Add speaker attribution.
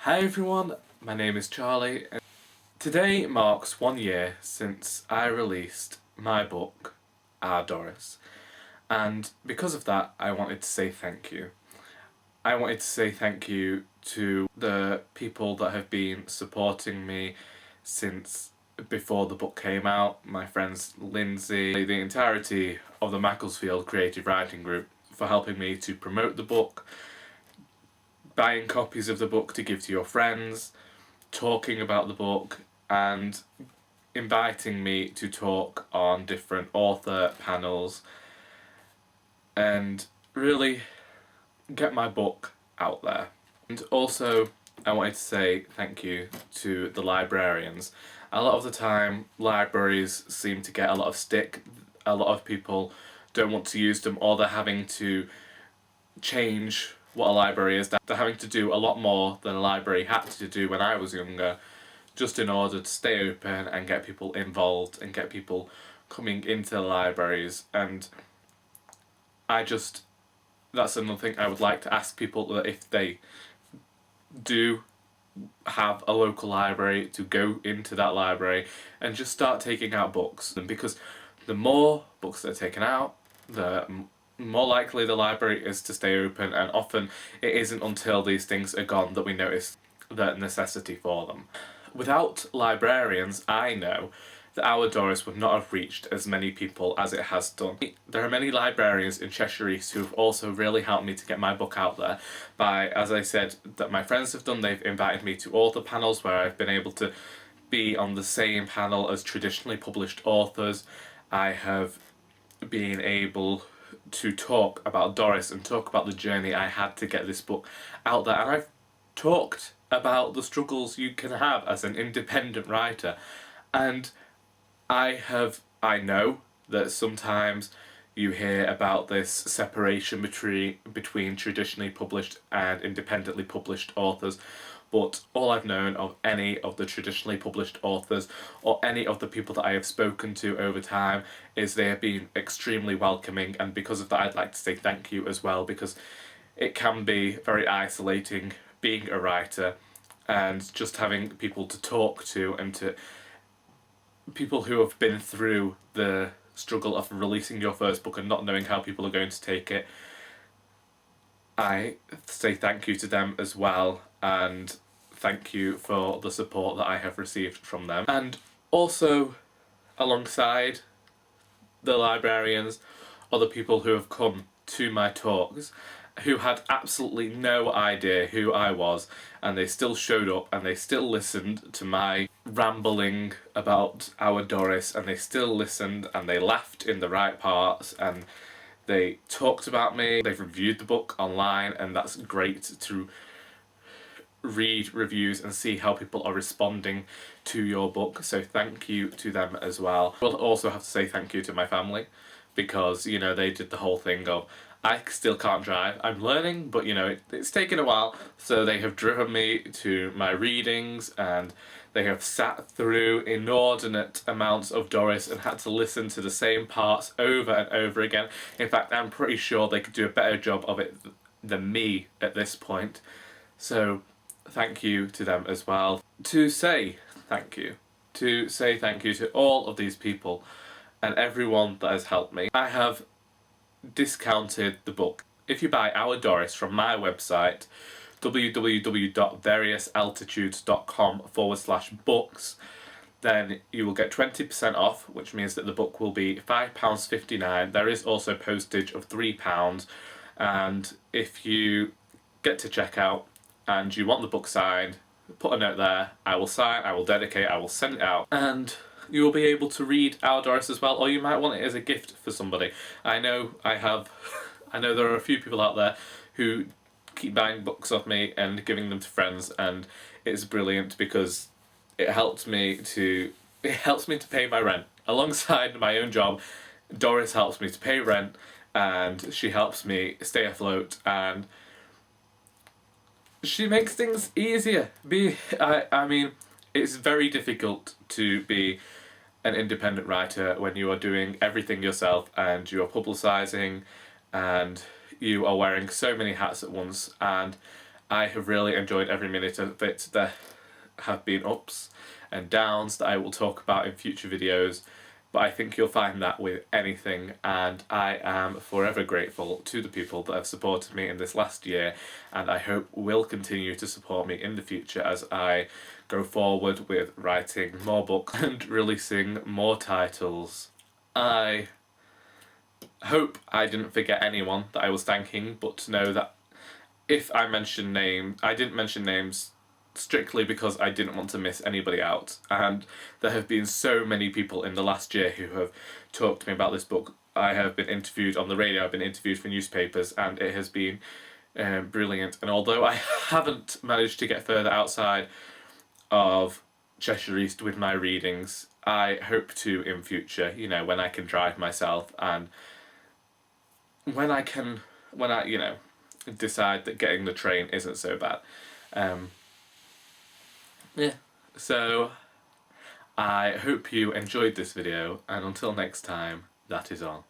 Speaker 1: Hi everyone, my name is Charlie and today marks 1 year since I released my book, Doris, and because of that I wanted to say thank you. I wanted to say thank you to the people that have been supporting me since before the book came out, my friends Lindsay, the entirety of the Macclesfield Creative Writing Group for helping me to promote the book, buying copies of the book to give to your friends, talking about the book, and inviting me to talk on different author panels and really get my book out there. And also, I wanted to say thank you to the librarians. A lot of the time, libraries seem to get a lot of stick. A lot of people don't want to use them, or they're having to change what a library is. They're having to do a lot more than a library had to do when I was younger, just in order to stay open and get people involved and get people coming into the libraries. And that's another thing I would like to ask people, that if they do have a local library, to go into that library and just start taking out books. And because the more books that are taken out, the more likely the library is to stay open, and often it isn't until these things are gone that we notice the necessity for them. Without librarians, I know that our Doris would not have reached as many people as it has done. There are many librarians in Cheshire East who have also really helped me to get my book out there by, as I said, that my friends have done. They've invited me to author panels where I've been able to be on the same panel as traditionally published authors. I have been able to talk about Doris and talk about the journey I had to get this book out there, and I've talked about the struggles you can have as an independent writer. And I know that sometimes you hear about this separation between traditionally published and independently published authors, but all I've known of any of the traditionally published authors or any of the people that I have spoken to over time is they have been extremely welcoming, and because of that I'd like to say thank you as well, because it can be very isolating being a writer and just having people to talk to, and to people who have been through the struggle of releasing your first book and not knowing how people are going to take it. I say thank you to them as well, and thank you for the support that I have received from them. And also, alongside the librarians or the people who have come to my talks, who had absolutely no idea who I was, and they still showed up and they still listened to my rambling about our Doris, and they still listened and they laughed in the right parts and they talked about me. They've reviewed the book online, and that's great to read reviews and see how people are responding to your book, so thank you to them as well. We'll also have to say thank you to my family, because, you know, they did the whole thing of, I still can't drive, I'm learning, but you know, it's taken a while, so they have driven me to my readings, and they have sat through inordinate amounts of Doris and had to listen to the same parts over and over again. In fact, I'm pretty sure they could do a better job of it than me at this point. So thank you to them as well. To say thank you to all of these people and everyone that has helped me. I have discounted the book. If you buy Our Doris from my website, www.variousaltitudes.com/books, then you will get 20% off, which means that the book will be £5.59. There is also postage of £3, and if you get to checkout and you want the book signed, put a note there. I will sign, I will dedicate, I will send it out, and you will be able to read Our Doris as well, or you might want it as a gift for somebody. I know there are a few people out there who keep buying books off me and giving them to friends, and it's brilliant because it helps me to pay my rent. Alongside my own job, Doris helps me to pay rent, and she helps me stay afloat, and she makes things easier. I mean, it's very difficult to be an independent writer when you are doing everything yourself and you are publicising and you are wearing so many hats at once, and I have really enjoyed every minute of it. There have been ups and downs that I will talk about in future videos, but I think you'll find that with anything, and I am forever grateful to the people that have supported me in this last year, and I hope will continue to support me in the future as I go forward with writing more books and releasing more titles. I hope I didn't forget anyone that I was thanking, but to know that if I mention names, I didn't mention names strictly because I didn't want to miss anybody out, and there have been so many people in the last year who have talked to me about this book. I have been interviewed on the radio, I've been interviewed for newspapers, and it has been brilliant. And although I haven't managed to get further outside of Cheshire East with my readings, I hope to in future, you know, when I can drive myself, and when I you know, decide that getting the train isn't so bad. Yeah, so I hope you enjoyed this video, and until next time, that is all.